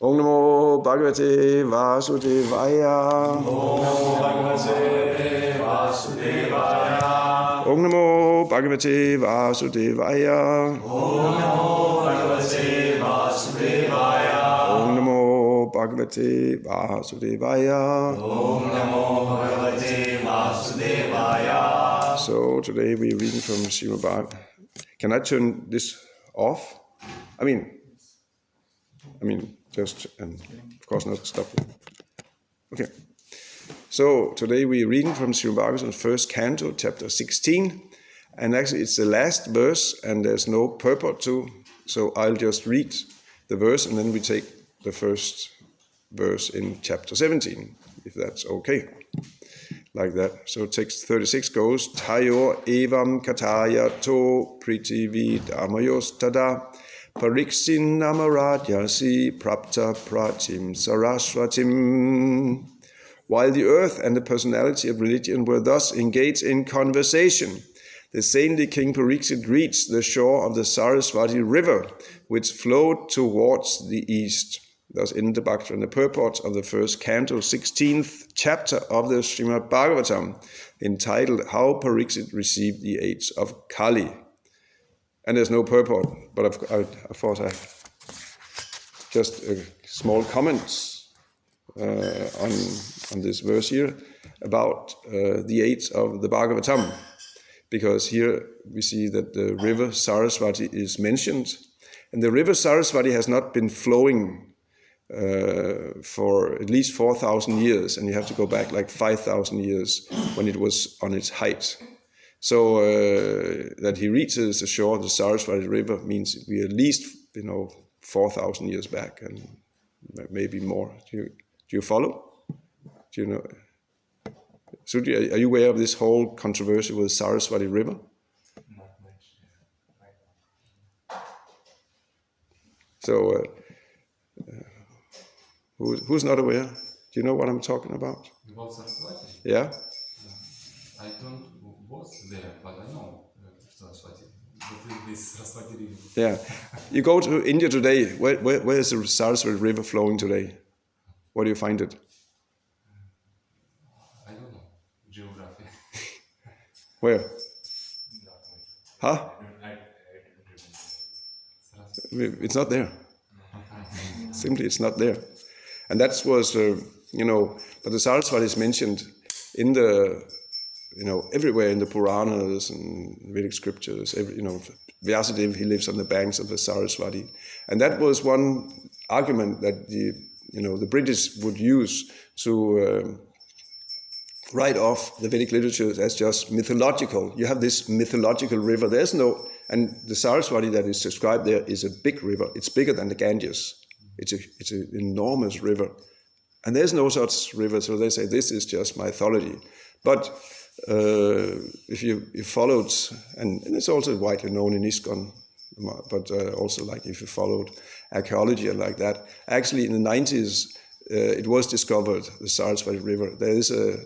Om Namo Bhagavate Vasudevaya. Om Namo Bhagavate Vasudevaya. Om Namo Bhagavate Vasudevaya. Om Namo Bhagavate Vasudevaya. Om Namo Bhagavate Vasudevaya. Om Namo Bhagavate Vasudevaya. So today we're reading from Shrimad. Can I turn this off? I mean, just, and of course not stop. Okay. So today we're reading from Shrimad, first canto, chapter 16. And actually it's the last verse and there's no purport to. So I'll just read the verse and then we take the first verse in chapter 17, if that's okay. Like that. So text 36 goes, Tayo evam kataya to pritivid amayos tada pariksin namarajasi prapta pratim saraswatim. While the earth and the personality of religion were thus engaged in conversation, the saintly King Parīkṣit reached the shore of the Saraswati river, which flowed towards the east. Thus in the Bhagavatam and the purport of the first canto, 16th chapter of the Śrīmad Bhagavatam, entitled How Parīkṣit Received the Aids of Kali. And there's no purport, but of course I just small comments on this verse here about the aids of the Bhagavatam, because here we see that the river Saraswati is mentioned, and the river Saraswati has not been flowing for at least 4,000 years, and you have to go back like 5,000 years when it was on its height. So that he reaches the shore of the Saraswati River means we at least 4,000 years back, and maybe more. Do you follow? Do you know? Sūdra, are you aware of this whole controversy with Saraswati River? Not much. So. Who's not aware? Do you know what I'm talking about? About Saraswati? Yeah? I don't was there, but I know Saraswati. This Saraswati river. Yeah. You go to India today, where is the Saraswati River flowing today? Where do you find it? I don't know. Geography. Where? Huh? It's not there. Simply it's not there. And that was, but the Saraswati is mentioned in the, everywhere in the Puranas and Vedic scriptures. Vyasadeva, he lives on the banks of the Saraswati. And that was one argument that the British would use to write off the Vedic literature as just mythological. You have this mythological river. And the Saraswati that is described there is a big river. It's bigger than the Ganges. It's an enormous river. And there's no such river, so they say this is just mythology. But if you followed, and it's also widely known in ISKCON, but also like if you followed archaeology and like that, actually in the 90s, it was discovered, the Saraswati River. There is an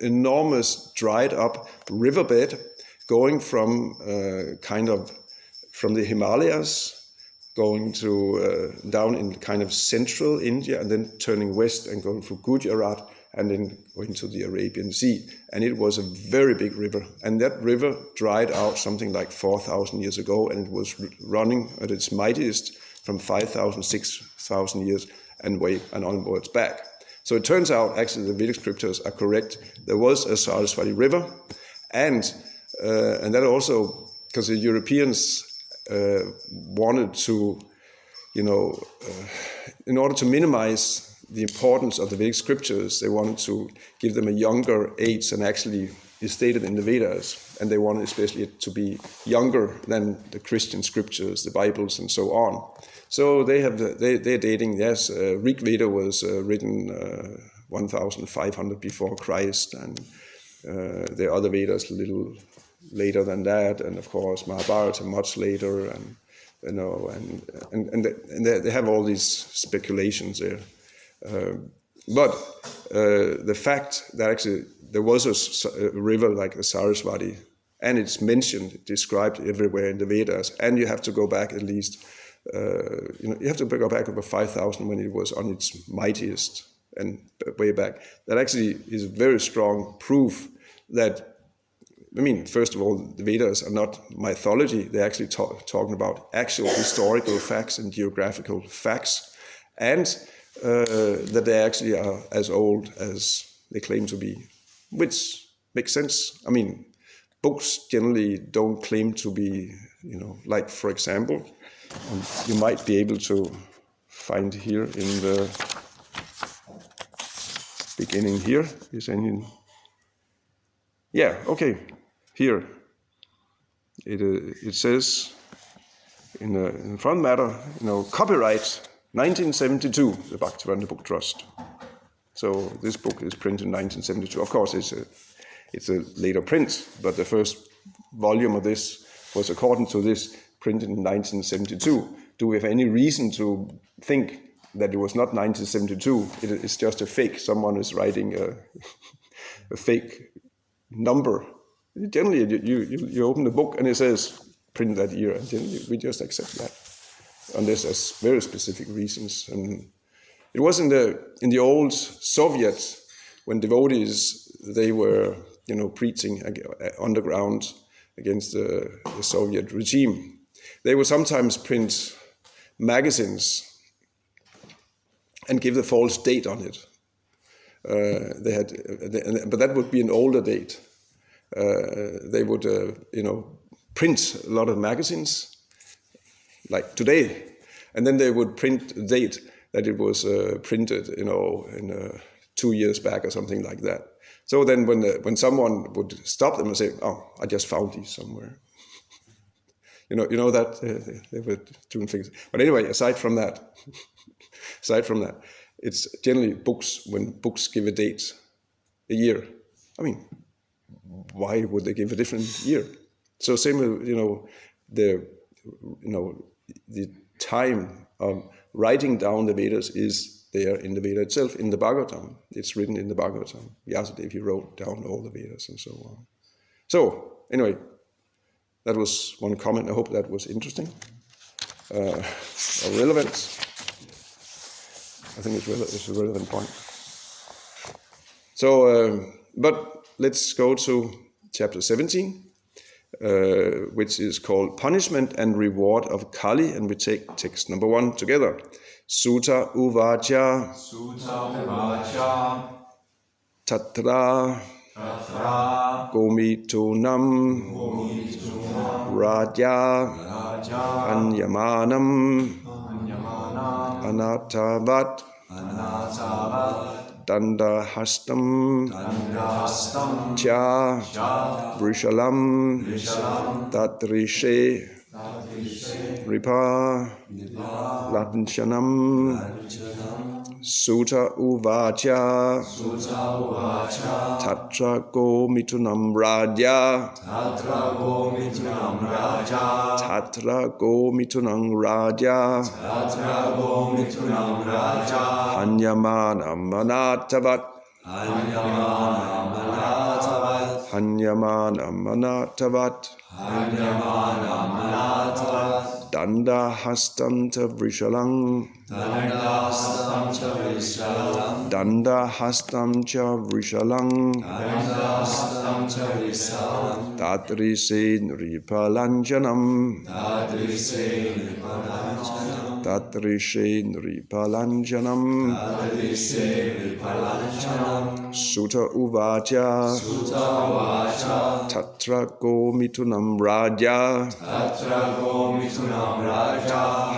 enormous dried up riverbed going from from the Himalayas, going to down in kind of central India, and then turning west and going through Gujarat, and then going to the Arabian Sea. And it was a very big river. And that river dried out something like 4,000 years ago, and it was running at its mightiest from 5,000, 6,000 years and onwards back. So it turns out, actually, the Vedic scriptures are correct. There was a Saraswati River, and that also, because the Europeans wanted to, in order to minimize the importance of the Vedic scriptures, they wanted to give them a younger age than actually is stated in the Vedas, and they wanted especially it to be younger than the Christian scriptures, the Bibles, and so on. So they're dating. Yes, Rig Veda was written 1,500 before Christ, and the other Vedas a little later than that, and of course Mahārāja much later, and they have all these speculations there. But the fact that actually there was a river like the Saraswati, and it's mentioned, described everywhere in the Vedas, and you have to go back at least you have to go back over 5,000 when it was on its mightiest and way back. That actually is very strong proof that, first of all, the Vedas are not mythology. They're actually talking about actual historical facts and geographical facts, and that they actually are as old as they claim to be, which makes sense. Books generally don't claim to be, like, for example, you might be able to find here in the beginning here, is any, yeah, okay, here, it says in the front matter, copyright 1972, the Bhaktivedanta Book Trust. So this book is printed in 1972. Of course, it's a later print, but the first volume of this was, according to this, printed in 1972. Do we have any reason to think that it was not 1972? It's just a fake. Someone is writing a fake number. Generally, you open the book and it says print that year, and generally we just accept that, unless there's very specific reasons. And it was in the old Soviet, when devotees, they were preaching underground against the Soviet regime. They would sometimes print magazines and give the false date on it. But that would be an older date. They would, print a lot of magazines, like today, and then they would print the date that it was printed, in 2 years back or something like that. So then, when someone would stop them and say, "Oh, I just found these somewhere," that they were doing things. But anyway, aside from that, it's generally books. When books give a date, a year. Why would they give a different year? So same with the time of writing down the Vedas is there in the Veda itself, in the Bhagavatam. It's written in the Bhagavatam. Vyasadeva, he wrote down all the Vedas and so on. So anyway, that was one comment. I hope that was interesting or relevant. I think it's a relevant point. So, but let's go to chapter 17, which is called Punishment and Reward of Kali, and we take text number 1 together. Sūta uvāca. Tatra. Go-mithunam. Rājā. Hanyamānam. Anātha-vat. daṇḍa-hastam. Cha. vṛṣalam. dadṛśe. nṛpa. lāñchanam. Sūta uvāca. Tatra go-mithunam rājā. Tatra go-mithunam rājā. Hanyamānam anātha-vat. Hanyamānam anātha-vat. daṇḍa-hastam ca vṛṣalam. daṇḍa-hastam ca vṛṣalam. dadṛśe nṛpa lāñchanam. dadṛśe nṛpa lāñchanam. Sūta uvāca. Tatra go-mithunam rājā.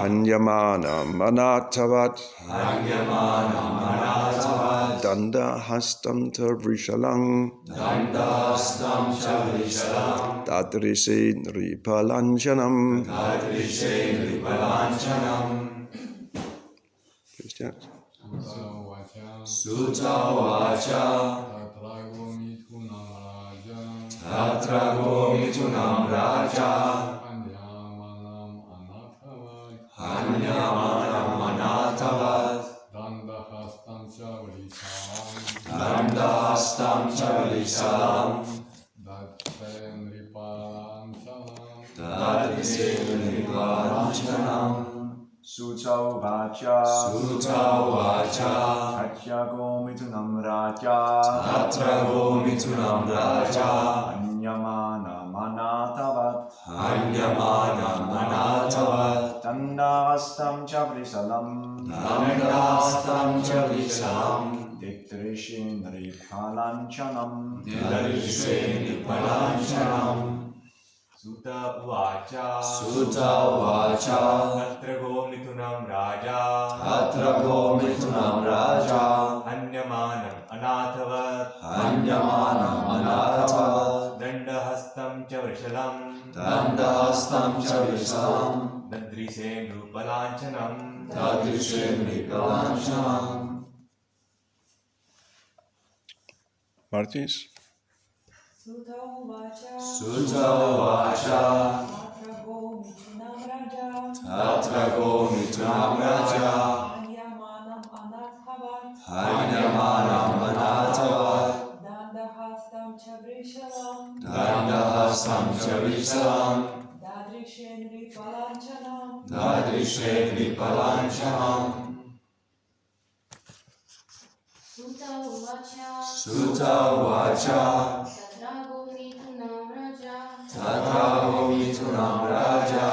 Hanyamānam anātha-vat. daṇḍa-hastam ca vṛṣalam. dadṛśe nṛpa lāñchanam. Please chant. Sūta uvāca. Tatra go-mithunam rājā. Hanyamānam anātha-vat. daṇḍa-hastam ca vṛṣalam. dadṛśe nṛpa lāñchanam. Sūta uvāca. Sūta uvāca. Tatra go-mithunam rājā. Tatra go-mithunam rājā. Hanyamānam anātha-vat. Hanyamānam anātha-vat. daṇḍa-hastam ca vṛṣalam. daṇḍa-hastam ca vṛṣalam. dadṛśe nṛpa lāñchanam. dadṛśe nṛpa lāñchanam. Sūta uvāca. Sūta uvāca. Tatra go-mithunam rājā. Tatra go-mithunam rājā. Hanyamānam anātha-vat. Hanyamānam anātha-vat. daṇḍa-hastam ca vṛṣalam. daṇḍa-hastam ca vṛṣalam. dadṛśe nṛpa lāñchanam. dadṛśe nṛpa lāñchanam. Martis? Sūta uvāca. Sūta uvāca. Tatra go-mithunam rājā. Tatra go-mithunam rājā. Hanyamānam anātha-vat. Hanyamānam anātha-vat. daṇḍa-hastam ca vṛṣalam. daṇḍa-hastam ca vṛṣalam. dadṛśe nṛpa lāñchanam. dadṛśe nṛpa lāñchanam. Sūta uvāca. Sūta uvāca. Tatra go-mithunam rājā. Tatra go-mithunam rājā.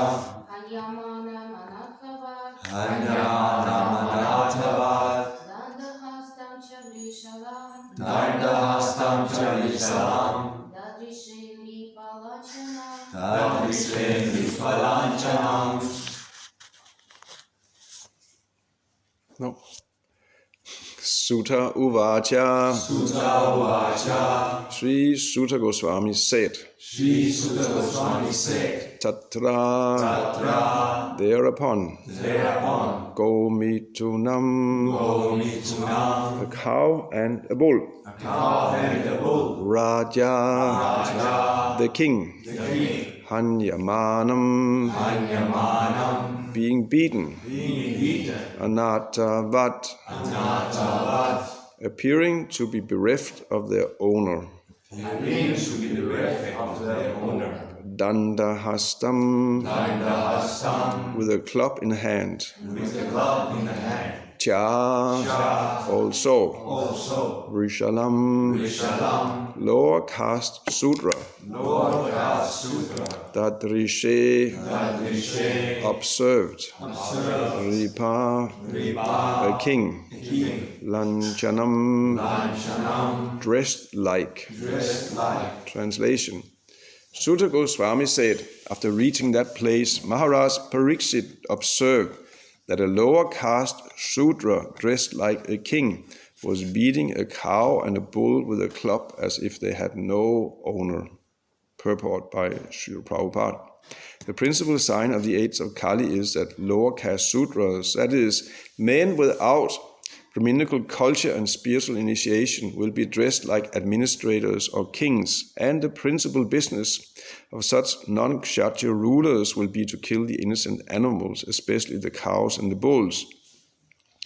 Hanyamānam anātha-vat. Hanyamānam anātha-vat. daṇḍa-hastam ca vṛṣalam. daṇḍa-hastam ca vṛṣalam. dadṛśe nṛpa lāñchanam. dadṛśe nṛpa lāñchanam. No. Sutta uvāca. Sūta uvāca. Śrī Sūta Gosvāmī said, Śrī Sūta Gosvāmī said, tatra, Tatra, thereupon, thereupon, go-mithunam, go-mithunam, a cow and a bull, a cow and a bull, rājā, rājā, the king, the king, hanyamānam, hanyamānam, being beaten, being beaten, anātha-vat, anātha-vat, appearing to be bereft of their owner, appearing to be bereft of their owner, daṇḍa-hastam, daṇḍa-hastam, with a club in hand, with a club in the hand, cha, also, vṛṣalam, vṛṣalam, lower-caste śūdra, lower-caste śūdra, dadṛśe, dadṛśe, observed, nṛpa, nṛpa, a king, lāñchanam, lāñchanam, dressed like. dressed like. Translation. Sūta Gosvāmī said, after reaching that place, Mahārāja Parīkṣit observed that a lower-caste śūdra dressed like a king was beating a cow and a bull with a club as if they had no owner. Purport by Srila Prabhupada. The principal sign of the age of Kali is that lower-caste Sūdras, that is, men without brahminical culture and spiritual initiation, will be dressed like administrators or kings, and the principal business of such non-kṣatriya rulers will be to kill the innocent animals, especially the cows and the bulls,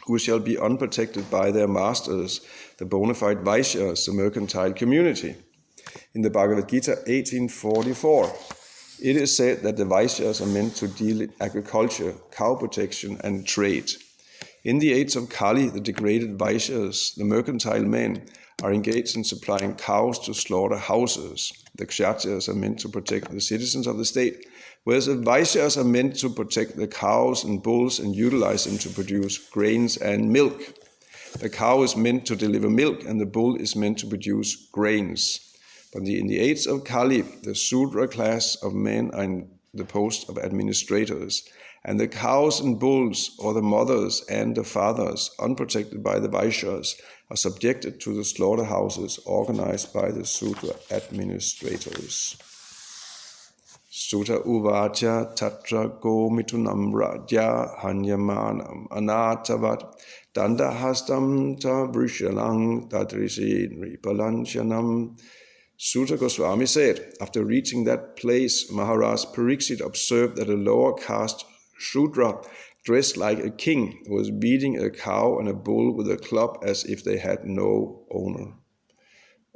who shall be unprotected by their masters, the bona fide vaiśyas, the mercantile community. In the Bhagavad-gītā 18:44, it is said that the vaiśyas are meant to deal in agriculture, cow protection, and trade. In the age of Kali, the degraded vaiśyas, the mercantile men, are engaged in supplying cows to slaughter houses. The kshatriyas are meant to protect the citizens of the state, whereas the vaiśyas are meant to protect the cows and bulls and utilize them to produce grains and milk. The cow is meant to deliver milk, and the bull is meant to produce grains. But in the age of Kali, the śūdra class of men are in the post of administrators, and the cows and bulls, or the mothers and the fathers, unprotected by the vaiśyas, are subjected to the slaughterhouses organized by the śūdra administrators. Sutta uvāca tatra go-mithunam rājā hanyamānam anātha-vat daṇḍa-hastam ca vṛṣalam dadṛśe nṛpa lāñchanam. Sūta Gosvāmī said, after reaching that place, Mahārāja Parīkṣit observed that a lower-caste śūdra, dressed like a king, was beating a cow and a bull with a club as if they had no owner.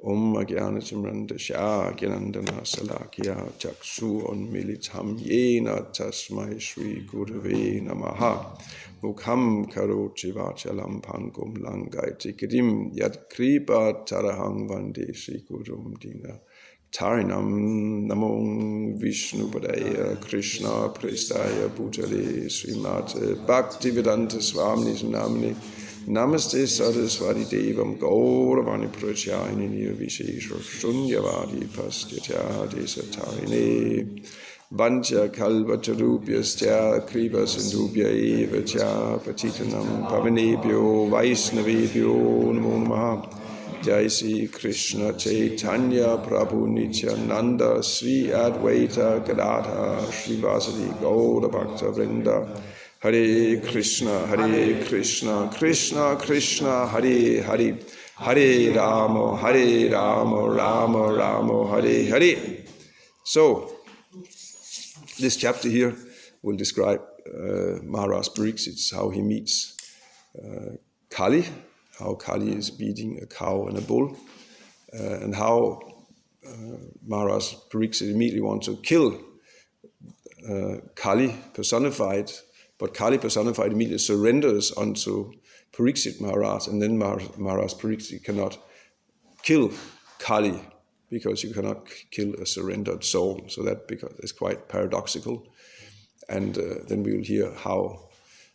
Om Ajnanatimrandasya Gyanandana Salakya Chaksu Unmilitam Yena Tasmai Shri Gurave Namaha Mukham Karoti Vṛṣalam Pangum Langaiti Kidim Yat Kripa Taraham Vande Shri Gurum Dina Tarinam Namo Vishnu Padaya Krishna Prestaya Bhutale Śrīmad Bhaktivedanta Swamini Namini Namaste Saraswati Devam Gauravani Prachayani Nirvishesha Shunyavadi Pastyatya Desatarine Vancha Kalvatarubhyasya Kripa Sindhubhya Eva Cha Patitanam Pavanebhyo Vaishnavebhyo Namo Namaha Jai Sri Krishna Chaitanya Prabhu Nityananda Sri Advaita Gadadhara Srivasadi Gaura Bhakta Vrinda Hare Krishna, Krishna Krishna, Hare Hare, Hare Rama, Rama Rama, Hare Hare. So, this chapter here will describe Mahārāja Parīkṣit, how he meets Kali, how Kali is beating a cow and a bull, and how Mahārāja Parīkṣit immediately wants to kill Kali personified. But Kali personified immediately surrenders unto Parīkṣit Mahārāja, and then Mahārāja Parīkṣit cannot kill Kali because you cannot kill a surrendered soul. So that is quite paradoxical. And then we will hear how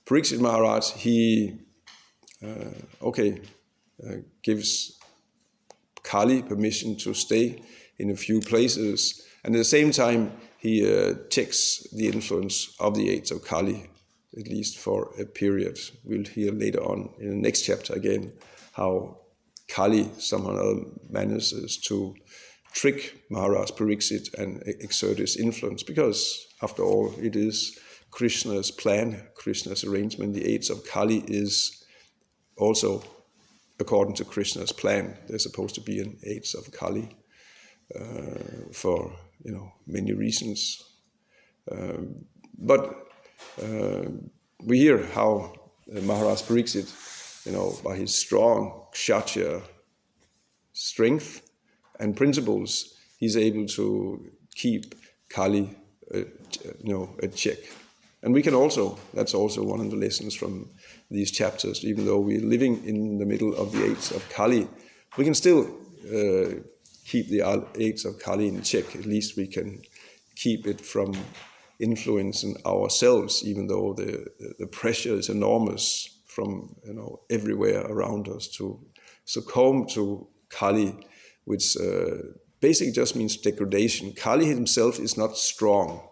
Parīkṣit Mahārāja, he gives Kali permission to stay in a few places, and at the same time he checks the influence of the aids of Kali, at least for a period. We'll hear later on in the next chapter again how Kali somehow manages to trick Mahārāja Parīkṣit and exert his influence, because after all it is Krishna's plan, Krishna's arrangement. The aids of Kali is also according to Krishna's plan. There's supposed to be an aids of Kali for many reasons. But we hear how Mahārāja Parīkṣit, by his strong kshatriya strength and principles, he's able to keep Kali, at check. And we can also, that's also one of the lessons from these chapters, even though we're living in the middle of the aids of Kali, we can still keep the aids of Kali in check. At least we can keep it from influencing ourselves, even though the pressure is enormous from everywhere around us to succumb to Kali, which basically just means degradation. Kali himself is not strong.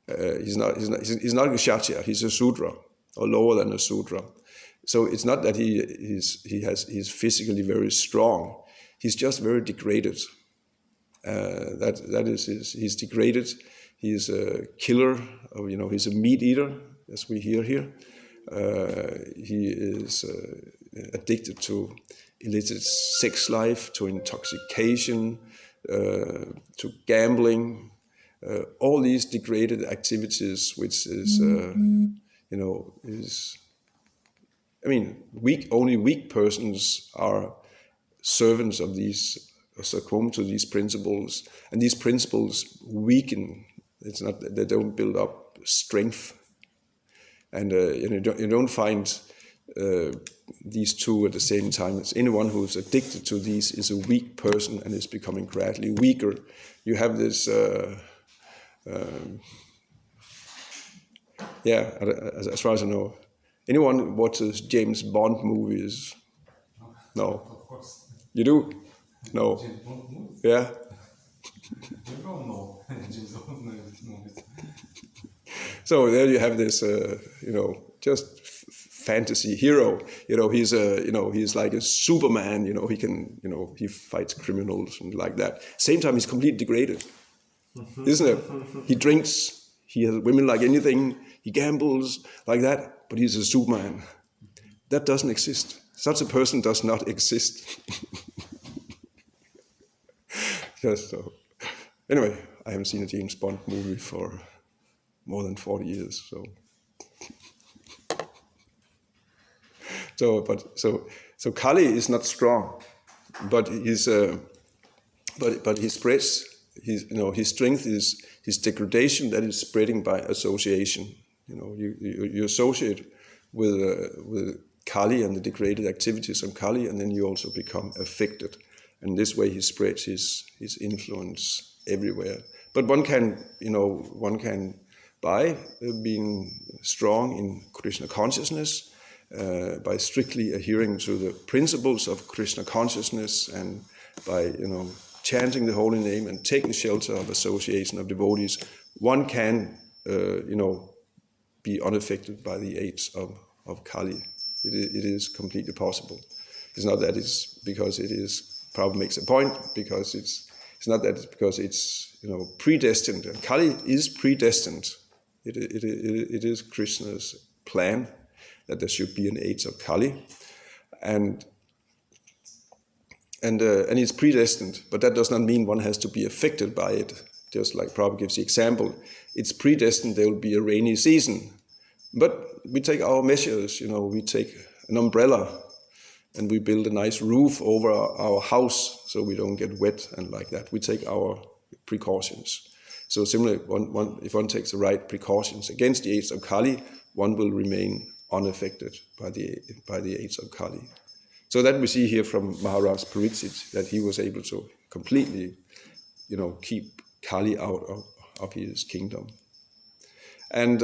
He's not a kshatriya. He's a śūdra, or lower than a śūdra. So it's not that he's physically very strong. He's just very degraded. That is he's degraded. He's a killer. He's a meat eater, as we hear here. He is addicted to illicit sex life, to intoxication, to gambling. All these degraded activities, which is, only weak persons are servants of these, succumb to these principles, and these principles weaken. It's not, they don't build up strength, and you don't find these two at the same time. It's anyone who is addicted to these is a weak person and is becoming gradually weaker. You have this. As far as I know, anyone watches James Bond movies? No. Of course. You do? No. James Bond movies? Yeah. You don't know James Bond movies. So there you have this, just fantasy hero. He's like a Superman. He can, he fights criminals and like that. Same time, he's completely degraded, isn't it? He drinks. He has women like anything. He gambles like that. But he's a Superman. That doesn't exist. Such a person does not exist. Just so. Anyway, I haven't seen a James Bond movie for more than 40 years. So Kali is not strong. but his spreads. His strength is his degradation that is spreading by association. You associate with Kali and the degraded activities of Kali, and then you also become affected. And this way he spreads his influence everywhere. But one can by being strong in Krishna consciousness, by strictly adhering to the principles of Krishna consciousness, and by chanting the holy name and taking shelter of association of devotees, one can be unaffected by the aids of Kali. It is completely possible. It's not that it's because it is. Prabhupada makes a point, because it's not that it's because it's predestined. And Kali is predestined. It is Krishna's plan that there should be an age of Kali, and it's predestined. But that does not mean one has to be affected by it. Just like Prabhupada gives the example, it's predestined there will be a rainy season, but we take our measures. We take an umbrella, and we build a nice roof over our house so we don't get wet and like that. We take our precautions. So similarly, if one takes the right precautions against the aids of Kali, one will remain unaffected by the aids of Kali. So that we see here from Mahārāja Parīkṣit, that he was able to completely, keep Kali out of his kingdom. And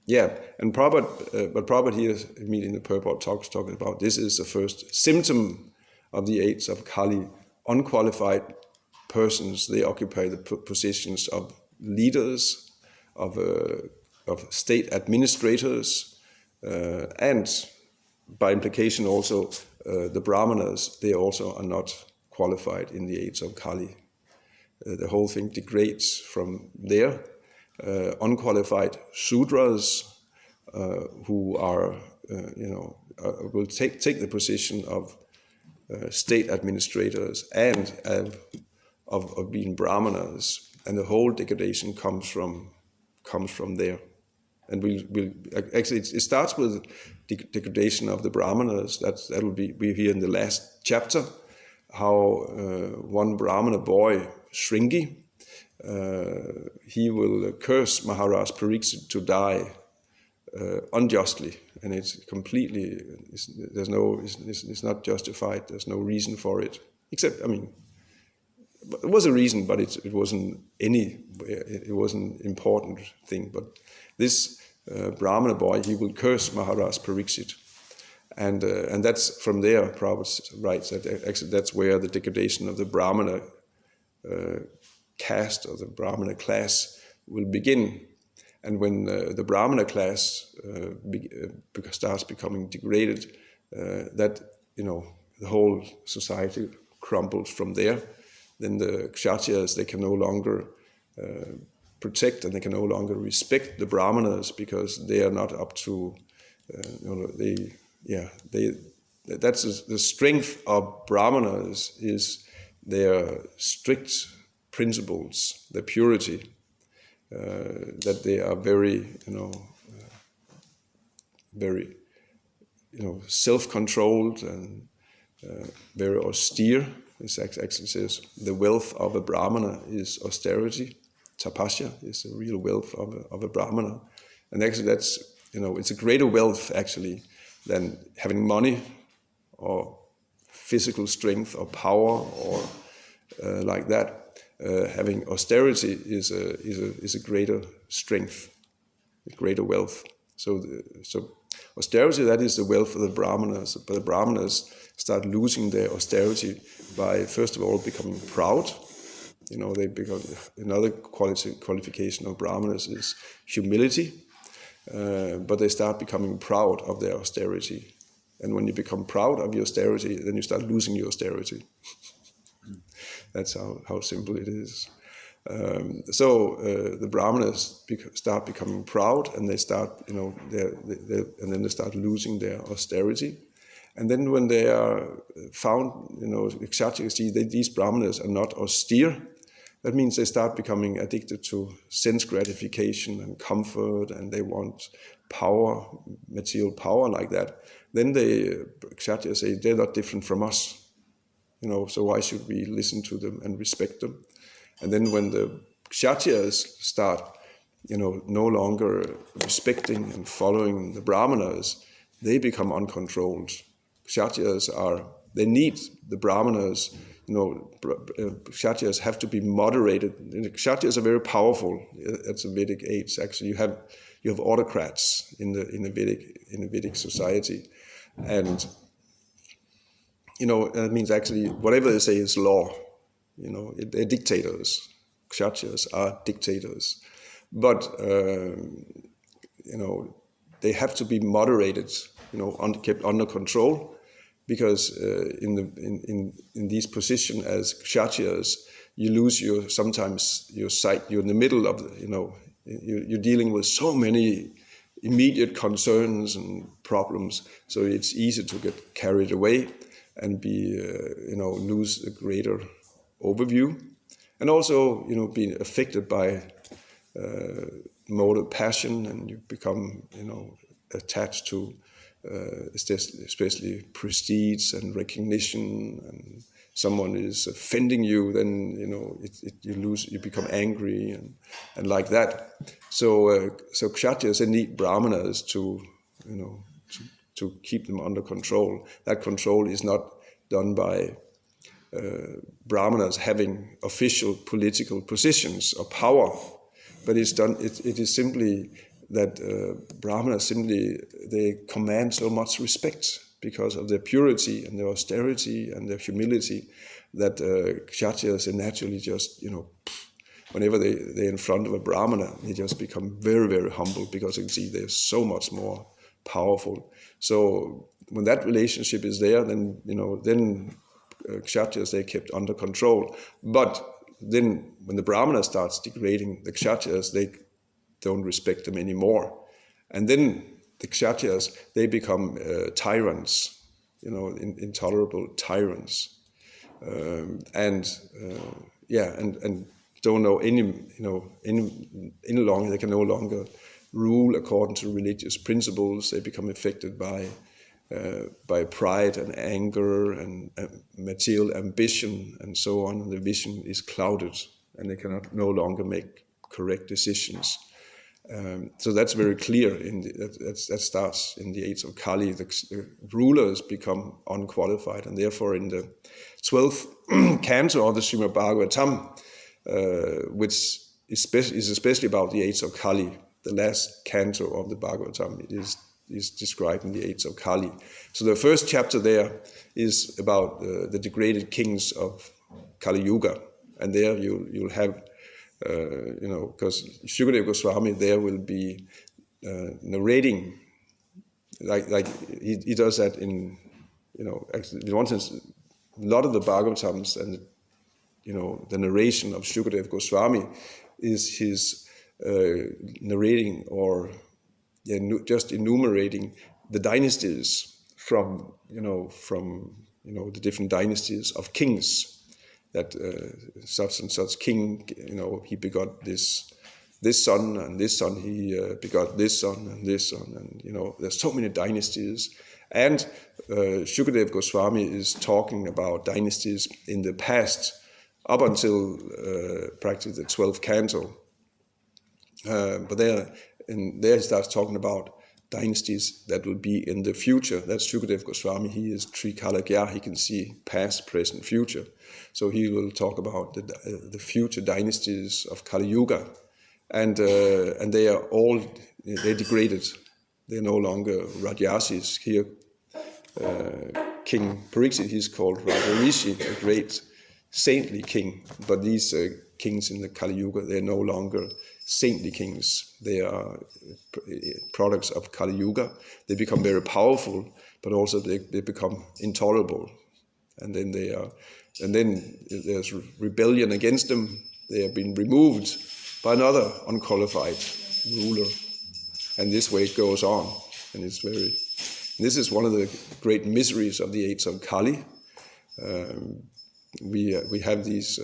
Prabhupada here, in the Purport, talking about this is the first symptom of the aids of Kali. Unqualified persons, they occupy the positions of leaders, of state administrators, and by implication also the brahmanas, they also are not qualified in the aids of Kali. The whole thing degrades from there. Unqualified śūdras who are, will take the position of state administrators and of being brahmanas, and the whole degradation comes from there. And it starts with degradation of the brahmanas. That will be here in the last chapter, how one brahmana boy, Shringi, he will curse Mahārāja Parīkṣit to die unjustly, and it's completely, it's not justified. There's no reason for it, except, there was a reason, but it wasn't important thing. But this Brahmana boy, he will curse Mahārāja Parīkṣit, and that's from there. Prabhupada writes that actually that's where the degradation of the Brahmana caste or the Brahmana class will begin. And when the Brahmana class starts becoming degraded, that the whole society crumbles from there. Then the kshatriyas, they can no longer protect, and they can no longer respect the brahmanas, because they are not up to, that's the strength of brahmanas, is their strict principles, their purity, that they are very, very, self-controlled and very austere. It actually says the wealth of a brahmana is austerity. Tapasya is the real wealth of a brahmana. And actually that's, it's a greater wealth actually than having money or physical strength or power or like that. Having austerity is a greater strength, a greater wealth. So austerity, that is the wealth of the brahmanas. But the brahmanas start losing their austerity by, first of all, becoming proud. They become, another qualification of brahmanas is humility. But they start becoming proud of their austerity. And when you become proud of your austerity, then you start losing your austerity. That's how simple it is. The brahmanas start becoming proud, and they start, and then they start losing their austerity. And then when they are found, kshatriyas see that these brahmanas are not austere, that means they start becoming addicted to sense gratification and comfort, and they want power, material power like that. Then the kshatriyas say they're not different from us, so why should we listen to them and respect them? And then when the kshatriyas start, no longer respecting and following the brahmanas, they become uncontrolled. Kshatriyas they need the brahmanas. Kshatriyas have to be moderated. Kshatriyas are very powerful at the Vedic age. Actually, you have autocrats in the Vedic society, and that means actually whatever they say is law. They're dictators. Kshatriyas are dictators, but they have to be moderated. Kept under control. Because in these positions as kshatriyas, you lose sometimes your sight. You're in the middle of, you're dealing with so many immediate concerns and problems. So it's easy to get carried away and lose a greater overview. And also, being affected by moral passion, and you become, attached to especially prestige and recognition, and someone is offending you, then you become angry and like that. So kshatriyas, they need brahmanas to keep them under control. That control is not done by brahmanas having official political positions or power, but it is simply that brahmanas they command so much respect because of their purity and their austerity and their humility, that kshatriyas they naturally just, whenever they're in front of a brahmana, they just become very, very humble because they can see they're so much more powerful. So when that relationship is there, then, kshatriyas, they're kept under control. But then when the brahmana starts degrading the kshatriyas, they don't respect them anymore. And then the kshatriyas, they become tyrants, intolerable tyrants. And don't know any longer, they can no longer rule according to religious principles. They become affected by pride and anger and material ambition and so on. And the vision is clouded, and they cannot no longer make correct decisions. So that's very clear. That starts in the age of Kali. The rulers become unqualified, and therefore in the 12th canto of the Śrīmad Bhagavatam, which is especially about the age of Kali, the last canto of the Bhagavatam, it is described in the age of Kali. So the first chapter there is about the degraded kings of Kali Yuga, and there you'll have. Because Śrī Sūta Gosvāmī there will be narrating, like he does that in, actually, in one sense, a lot of the Bhagavatams and, the narration of Śrī Sūta Gosvāmī is his narrating or just enumerating the dynasties from the different dynasties of kings. That such and such king, he begot this son, and this son he begot this son, and there's so many dynasties. And Śrī Sūta Gosvāmī is talking about dynasties in the past, up until practically the 12th canto. But there he starts talking about dynasties that will be in the future. That's Śrī Sūta Gosvāmī. He is Trikalagya. He can see past, present, future. So he will talk about the future dynasties of Kali Yuga, and they are all they're degraded. They're no longer rājāsis. Here, King Parīkṣit, he's called Rājā, a great saintly king. But these kings in the Kali Yuga, they're no longer saintly kings. They are products of Kali Yuga. They become very powerful, but also they become intolerable. And then there's rebellion against them. They have been removed by another unqualified ruler. And this way it goes on. And this is one of the great miseries of the age of Kali. We have these,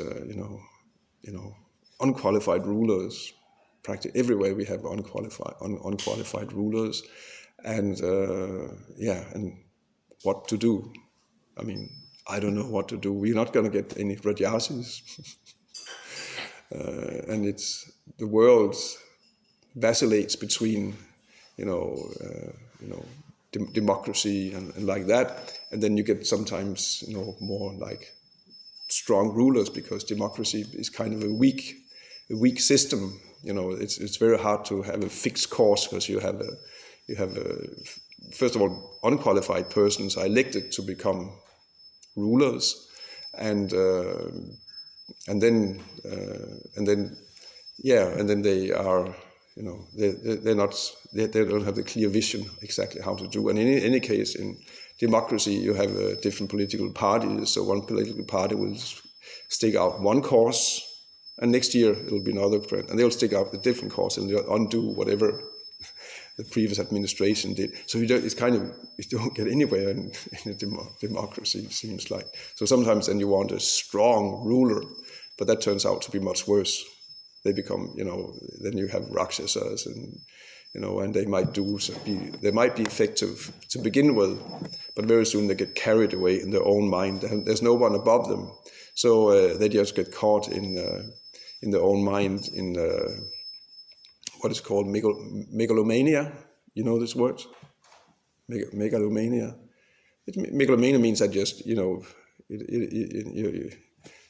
unqualified rulers. Practically everywhere we have unqualified rulers, and and what to do? I mean, I don't know what to do. We're not going to get any rājāsis, and the world vacillates between, democracy and like that, and then you get sometimes, more like strong rulers, because democracy is kind of a weak system. It's very hard to have a fixed course, because you have first of all, unqualified persons are elected to become rulers, and then they are, they don't have the clear vision exactly how to do. And in any case, in democracy, you have different political parties. So one political party will stick out one course, and next year it'll be another, and they'll stick out a different course, and they'll undo whatever the previous administration did. So you don't get anywhere in a democracy, it seems like. So sometimes then you want a strong ruler, but that turns out to be much worse. They become, then you have rājāsas, and they might be effective to begin with, but very soon they get carried away in their own mind, and there's no one above them. So they just get caught in their own mind, in what is called megalomania. You know this word? Megalomania. Megalomania means that just,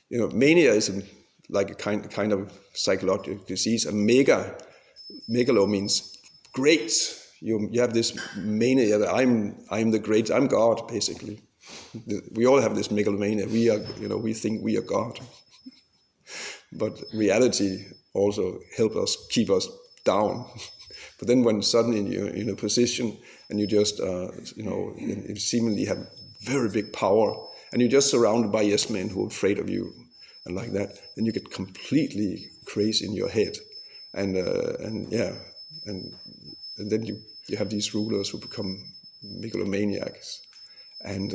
mania is like a kind of psychological disease. And megalo means great. You have this mania that I'm the great, I'm God, basically. We all have this megalomania. We think we are God. But reality also helps us, keep us down. But then when suddenly you're in a position and you just, you seemingly have very big power, and you're just surrounded by yes men who are afraid of you, and like that, then you get completely crazy in your head. And then you have these rulers who become megalomaniacs, and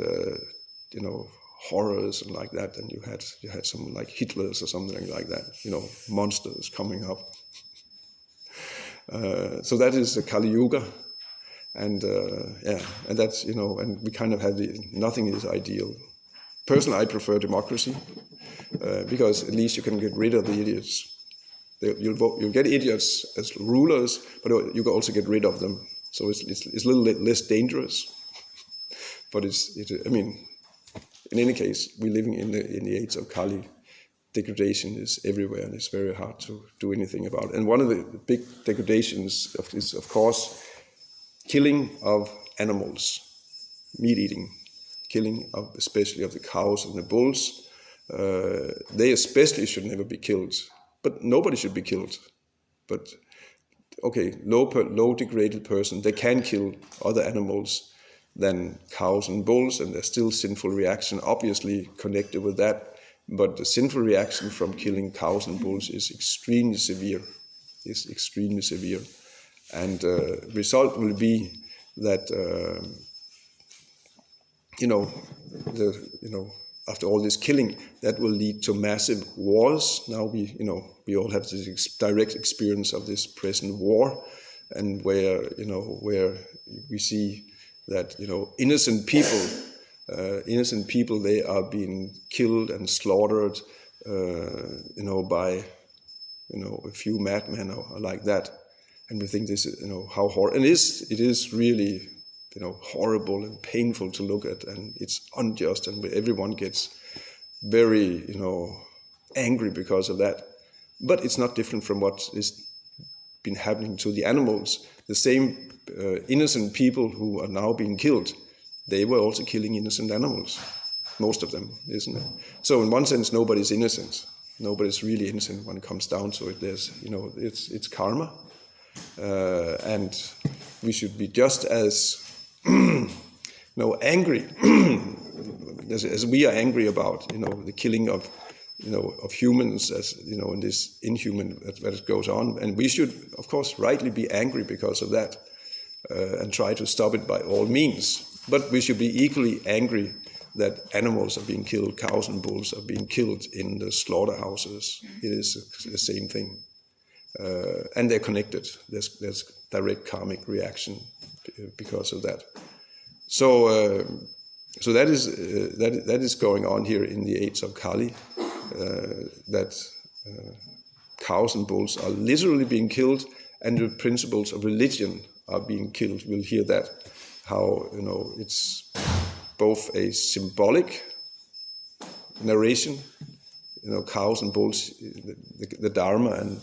horrors and like that. And you had some like Hitlers or something like that, monsters coming up. So that is the Kali Yuga, and that's, and we kind of have nothing is ideal. Personally, I prefer democracy, because at least you can get rid of the idiots. You'll get idiots as rulers, but you can also get rid of them. So it's a little less dangerous. But in any case, we're living in the age of Kali. Degradation is everywhere, and it's very hard to do anything about it. And one of the big degradations is, of course, killing of animals, meat eating, killing of especially of the cows and the bulls. They especially should never be killed, but nobody should be killed. But okay, low degraded person, they can kill other animals than cows and bulls, and there's still sinful reaction obviously connected with that. But the sinful reaction from killing cows and bulls is extremely severe. And result will be that after all this killing, that will lead to massive wars. Now we all have this direct experience of this present war, and where we see that innocent people, they are being killed and slaughtered, by a few madmen or like that. And we think this is, how horrible. And it is really, horrible and painful to look at, and it's unjust, and everyone gets very, angry because of that. But it's not different from what has been happening to the animals. The same innocent people who are now being killed, they were also killing innocent animals, most of them, isn't it? So in one sense, nobody's innocent. Nobody's really innocent when it comes down to it. There's, it's karma, and we should be just as, angry as we are angry about, the killing of, of humans, as in this inhuman that goes on. And we should, of course, rightly be angry because of that, and try to stop it by all means. But we should be equally angry that animals are being killed, cows and bulls are being killed in the slaughterhouses. It is the same thing. And they're connected. There's direct karmic reaction because of that. So that is going on here in the age of Kali. That cows and bulls are literally being killed, and the principles of religion are being killed. We'll hear that, how it's both a symbolic narration, cows and bulls, the Dharma and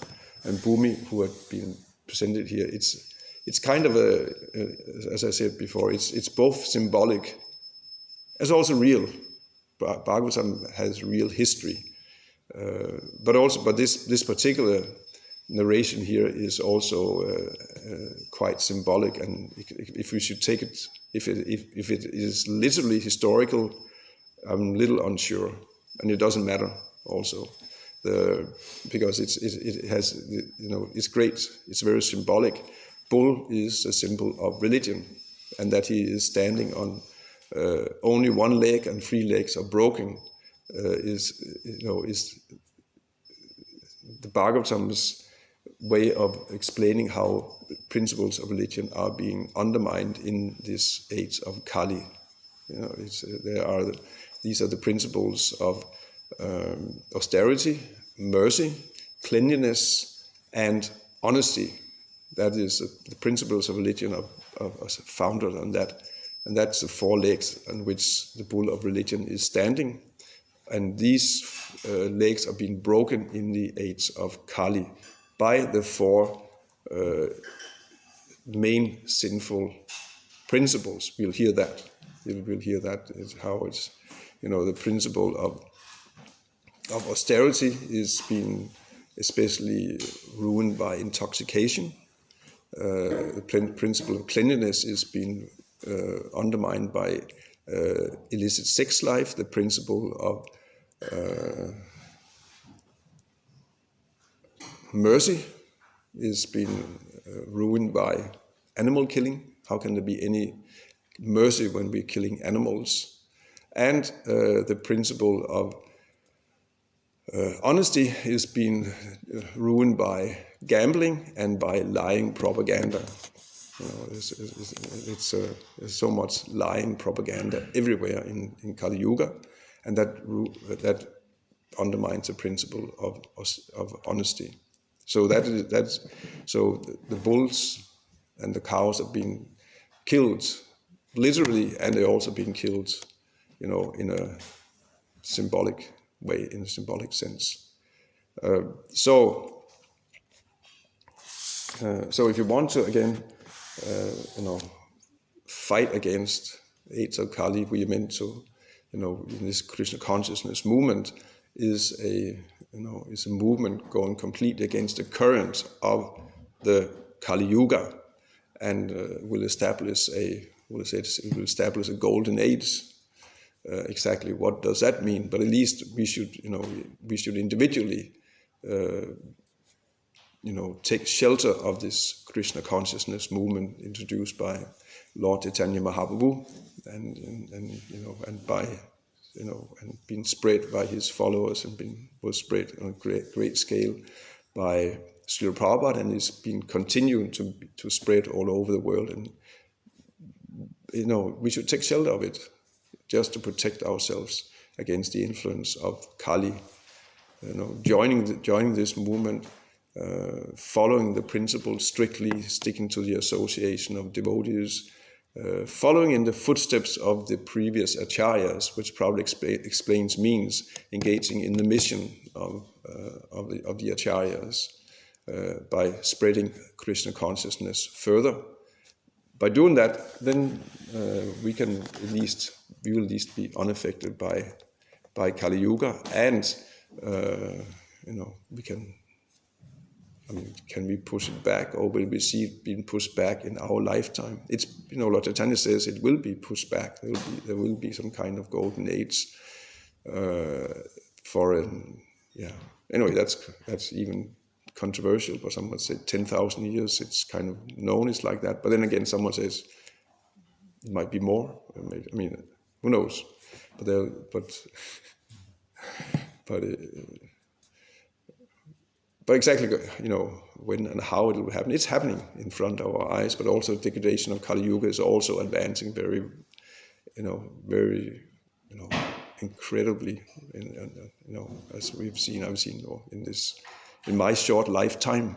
Bhumi who have been presented here. It's kind of as I said before, it's both symbolic as also real. Bhagavatam has real history, but this particular narration here is also quite symbolic. And if we should take it, if it is literally historical, I'm a little unsure, and it doesn't matter also, because it has it's great. It's very symbolic. Bull is a symbol of religion, and that he is standing on only one leg and 3 legs are broken is the Bhagavatam's way of explaining how principles of religion are being undermined in this age of Kali. These are the principles of austerity, mercy, cleanliness, and honesty. That is the principles of religion are founded on that. And that's the 4 legs on which the bull of religion is standing. And these legs are being broken in the age of Kali by the 4 main sinful principles. We'll hear that. We'll hear that is how it's, the principle of austerity is being especially ruined by intoxication. The principle of cleanliness is being undermined by illicit sex life. The principle of mercy is being ruined by animal killing. How can there be any mercy when we're killing animals? And the principle of honesty is being ruined by gambling and by lying propaganda. There's so much lying propaganda everywhere in Kali Yuga, and that undermines the principle of honesty. So so the bulls and the cows are being killed literally, and they're also being killed, in a symbolic way, in a symbolic sense. So if you want to again, fight against age of Kali, we are meant to, in this Krishna consciousness movement is a movement going completely against the current of the Kali Yuga, and will establish a golden age. Exactly what does that mean? But at least we should individually, take shelter of this Krishna consciousness movement introduced by Lord Chaitanya Mahaprabhu, and by and been spread by his followers, and was spread on a great scale by Srila Prabhupada, and is been continuing to spread all over the world. And we should take shelter of it, just to protect ourselves against the influence of Kali. Joining this movement, following the principles strictly, sticking to the association of devotees, following in the footsteps of the previous acharyas, which probably means engaging in the mission of the acharyas, by spreading Krishna consciousness further. By doing that, then we will at least be unaffected by Kali Yuga, and we can. Can we push it back, or will we see it being pushed back in our lifetime? It's Lord Chaitanya says it will be pushed back. There will be some kind of golden age Anyway, that's even controversial, but someone said 10,000 years. It's kind of known it's like that. But then again, someone says it might be more. Who knows? But exactly, when and how it will happen, it's happening in front of our eyes. But also, degradation of Kali Yuga is also advancing very, very, incredibly. As I've seen in my short lifetime.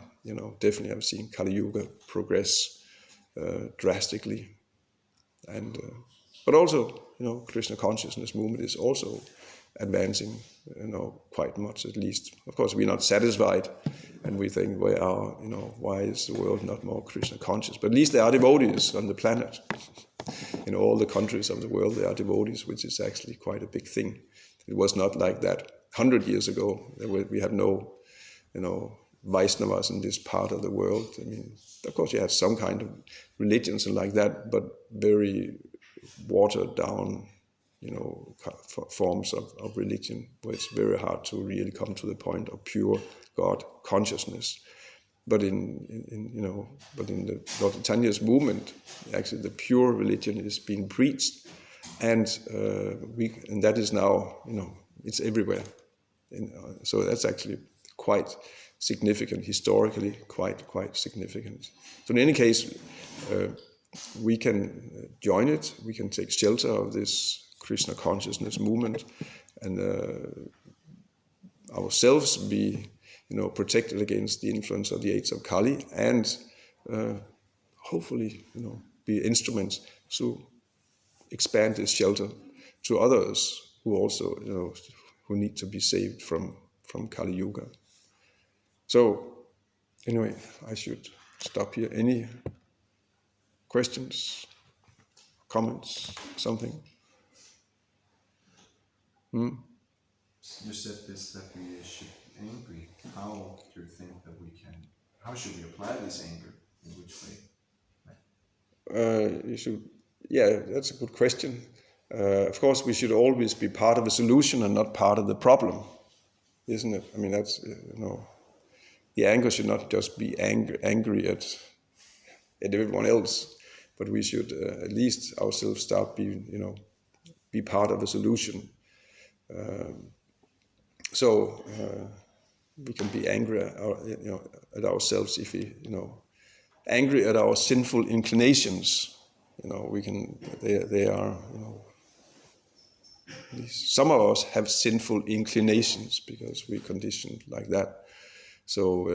Definitely, I've seen Kali Yuga progress drastically, and but also, Krishna consciousness movement is also advancing, quite much at least. Of course, we're not satisfied, and we think, why is the world not more Krishna conscious? But at least there are devotees on the planet. In all the countries of the world, there are devotees, which is actually quite a big thing. It was not like that 100 years ago. We had no, Vaishnavas in this part of the world. I mean, of course, you had some kind of religions and like that, but very watered down, forms of religion, where it's very hard to really come to the point of pure God consciousness. But in the Lalitanatha's movement, actually, the pure religion is being preached, and that is now, it's everywhere. So that's actually quite significant historically, quite significant. So in any case, we can join it. We can take shelter of this Krishna consciousness movement, and ourselves be, protected against the influence of the aids of Kali, and hopefully, be instruments to expand this shelter to others who also, who need to be saved from Kali Yuga. So, anyway, I should stop here. Any questions, comments, something? You said this, that we should be angry. How do you think that how should we apply this anger? In which way? That's a good question. Of course, we should always be part of the solution and not part of the problem, isn't it? I mean, that's, the anger should not just be angry at everyone else, but we should at least ourselves start be part of the solution. So we can be angry at ourselves if we, angry at our sinful inclinations. We can, they are, some of us have sinful inclinations because we're conditioned like that. So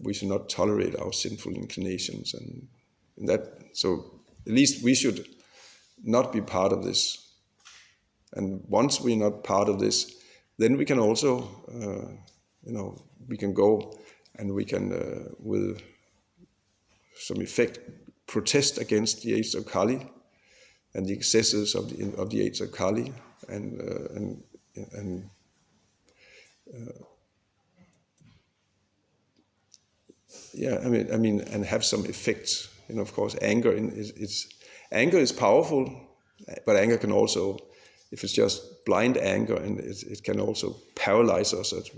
we should not tolerate our sinful inclinations, and that. So at least we should not be part of this. And once we're not part of this, then we can also, we can go and we can, with some effect, protest against the aids of Kali and the excesses of the aids of Kali, and have some effects. Of course, anger is powerful, but anger can also, if it's just blind anger, and it can also paralyze us. That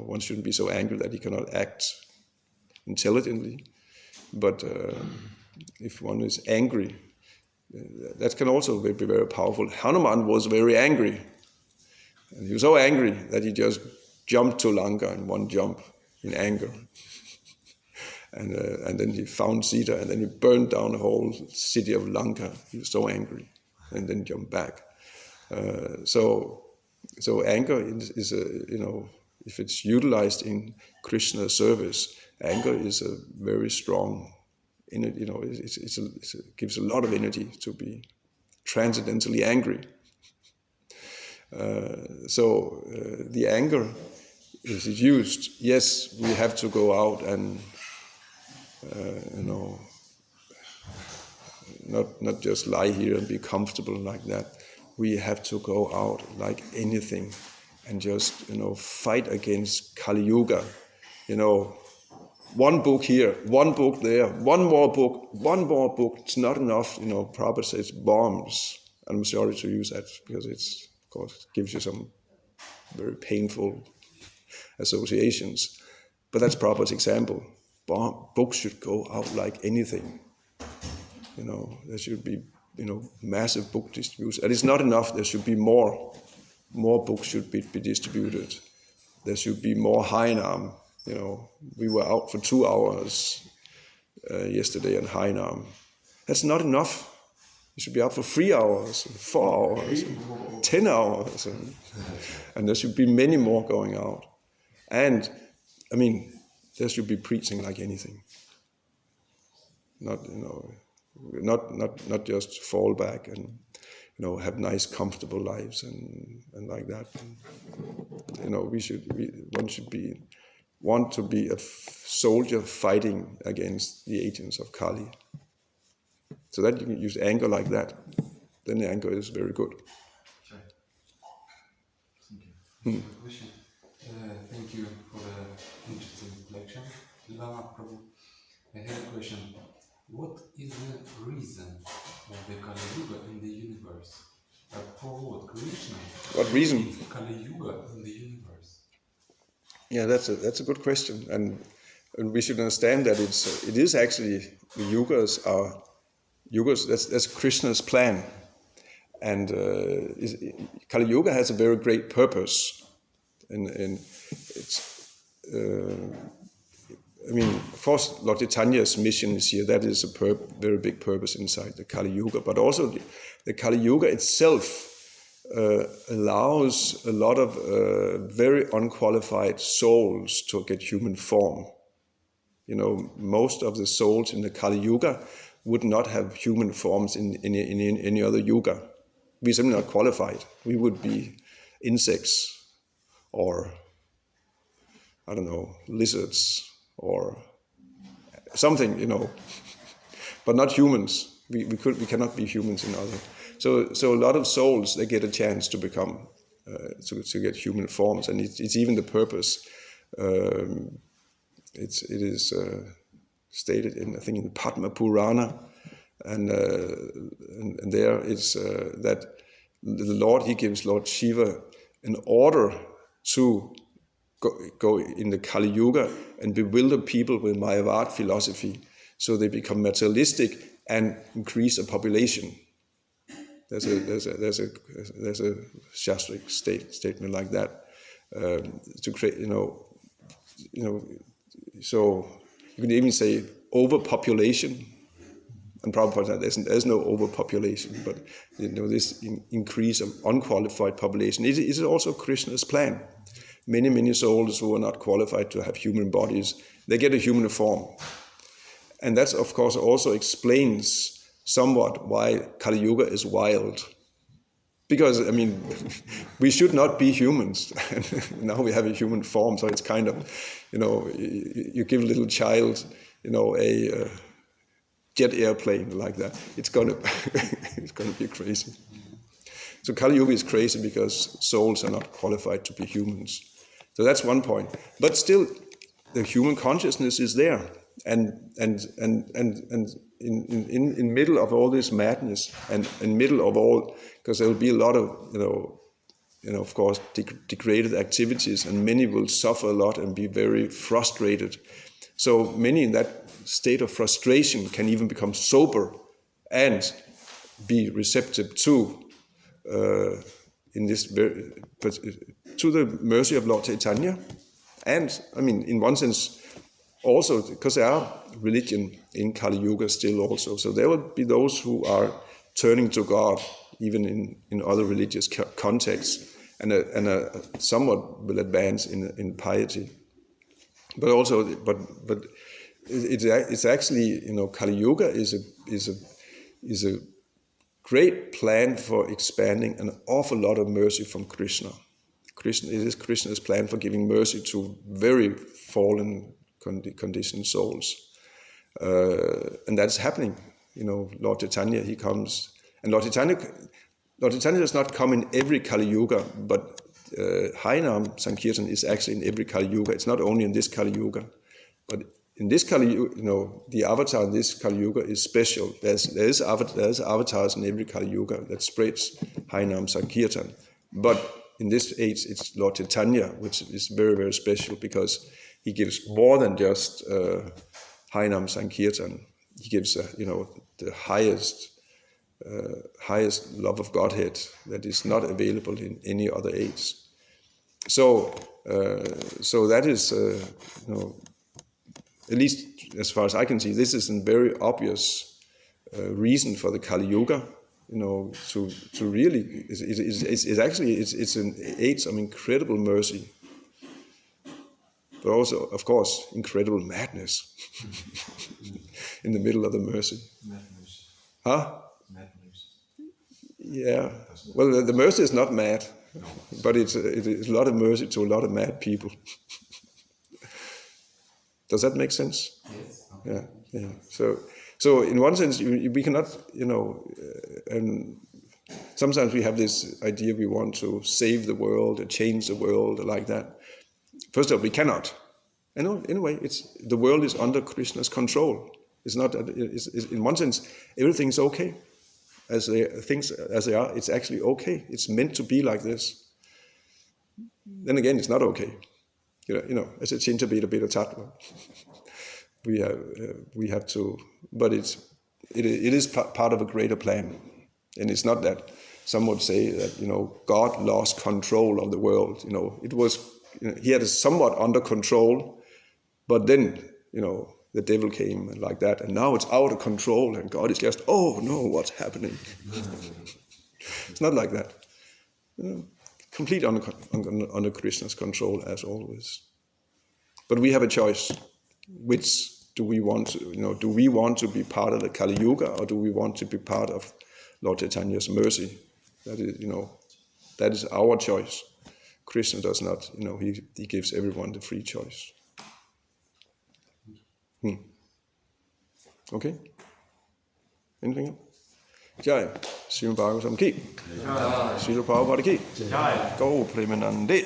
one shouldn't be so angry that he cannot act intelligently. But if one is angry, that can also be very powerful. Hanuman was very angry, and he was so angry that he just jumped to Lanka in one jump in anger. And then he found Sita, and then he burned down the whole city of Lanka. He was so angry, and then jumped back. So anger is if it's utilized in Krishna service, anger is a very strong. It gives a lot of energy to be transcendentally angry. So the anger is used. Yes, we have to go out and not just lie here and be comfortable like that. We have to go out like anything and just fight against Kali Yuga. One book here, one book there, one more book. It's not enough. Prabhupada says bombs. I'm sorry to use that because it's, of course, gives you some very painful associations. But that's Prabhupada's example. Books should go out like anything. There should be, massive book distribution. And it's not enough. There should be more. more books should be distributed. There should be more hanyamānam. We were out for 2 hours yesterday in hanyamānam. That's not enough. You should be out for 3 hours, 4 hours, 10 hours, and there should be many more going out. And there should be preaching like anything. Not just fall back and have nice, comfortable lives and like that. One should want to be a soldier fighting against the agents of Kali. So that you can use anger like that. Then the anger is very good. Sure. Thank you. Question. Thank you for the interesting lecture, Lama Prabhu. I have a question. What is the reason of the Kali Yuga in the universe? For what? Krishna? What reason? Kali Yuga in the universe. Yeah, that's a good question, and we should understand that it is actually the yugas are yugas. That's Krishna's plan, and Kali Yuga has a very great purpose, and it's. Of course, Lord Chaitanya's mission is here. That is a very big purpose inside the Kali Yuga. But also, the Kali Yuga itself allows a lot of very unqualified souls to get human form. Most of the souls in the Kali Yuga would not have human forms in any other yuga. We're simply not qualified. We would be insects or, lizards or something, but not humans. We cannot be humans in other. So a lot of souls, they get a chance to become to get human forms, and it's even the purpose. It is stated in, I think, in the Padma Purana, and there it's that the Lord, he gives Lord Shiva an order to go in the Kali Yuga and bewilder people with Mayavad philosophy, so they become materialistic and increase the population. There's a shastric statement like that to create, So you can even say overpopulation. And Prabhupada, there's no overpopulation, but this increase of unqualified population. It is also Krishna's plan. Many souls who are not qualified to have human bodies, they get a human form. And that, of course, also explains somewhat why Kali Yuga is wild. Because, we should not be humans. Now we have a human form, so it's kind of, you give a little child, a jet airplane like that. It's gonna be crazy. So Kali Yuga is crazy because souls are not qualified to be humans. So that's one point. But still, the human consciousness is there, and in middle of all this madness, and in middle of all, because there will be a lot of of course degraded activities, and many will suffer a lot and be very frustrated. So many in that state of frustration can even become sober and be receptive to to the mercy of Lord Chaitanya, and in one sense also because there are religion in Kali Yuga still also, so there will be those who are turning to God even in other religious contexts, and somewhat will advance in piety. But also, it's actually Kali Yuga is a great plan for expanding an awful lot of mercy from Krishna. It is Krishna's plan for giving mercy to very fallen, conditioned souls, and that's happening. Lord Chaitanya, he comes, and Lord Chaitanya does not come in every Kali Yuga, but Harinam Sankirtan is actually in every Kali Yuga. It's not only in this Kali Yuga, but in this Kali Yuga, the avatar in this Kali Yuga is special. There's avatars in every Kali Yuga that spreads Harinam Sankirtan, but in this age it's Lord Chaitanya, which is very, very special because he gives more than just Harinam Sankirtan. He gives the highest highest love of Godhead that is not available in any other age. So that is, at least as far as I can see, this is a very obvious reason for the Kali Yuga. To really, it's an age of incredible mercy, but also, of course, incredible madness in the middle of the mercy. Madness. Huh? Madness. Yeah. Well, the mercy is not mad, but it's a lot of mercy to a lot of mad people. Does that make sense? Yes. Yeah. So in one sense, we cannot, and sometimes we have this idea we want to save the world and change the world like that. First of all, we cannot. Anyway, the world is under Krishna's control. It's not. It's, in one sense, everything's okay things as they are. It's actually okay. It's meant to be like this. Then again, it's not okay. As a chinta beta tatra. We have to, but it is part of a greater plan, and it's not that some would say that God lost control of the world. It was he had it somewhat under control, but then the devil came and like that, and now it's out of control, and God is just, oh no, what's happening? It's not like that. Complete under Krishna's control as always. But we have a choice. Which do we want to, do we want to be part of the Kali Yuga, or do we want to be part of Lord Chaitanya's mercy? That is our choice. Krishna does not, he gives everyone the free choice. Okay? Anything else? Jai. Śrīmad Bhagavatam ki. Jai. Śrīla Prabhupada ki. Jai. Go Premanande.